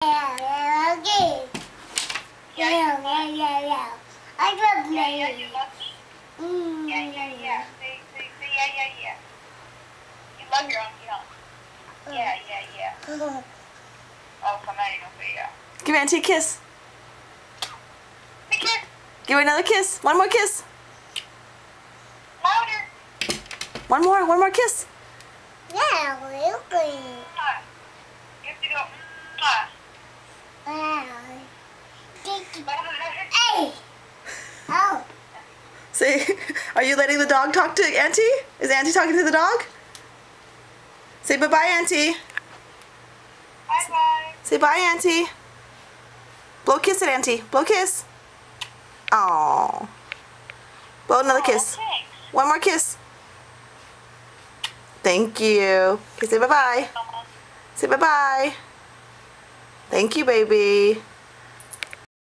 Okay. Yeah. I love me. Yeah, you love me? Yeah. Say yeah. You love your auntie, huh? Yeah. Oh, come on, you don't say yeah. Give Auntie a kiss. A kiss. Give her another kiss. One more kiss. Louder. One more kiss. Yeah, okay. You have to go. Hey! Oh. Say, are you letting the dog talk to Auntie? Is Auntie talking to the dog? Say bye-bye, Auntie. Bye-bye. Say bye, Auntie. Blow a kiss at Auntie. Blow a kiss. Aww. Blow another kiss. Thanks. One more kiss. Thank you. Okay, say bye-bye. Say bye-bye. Thank you, baby.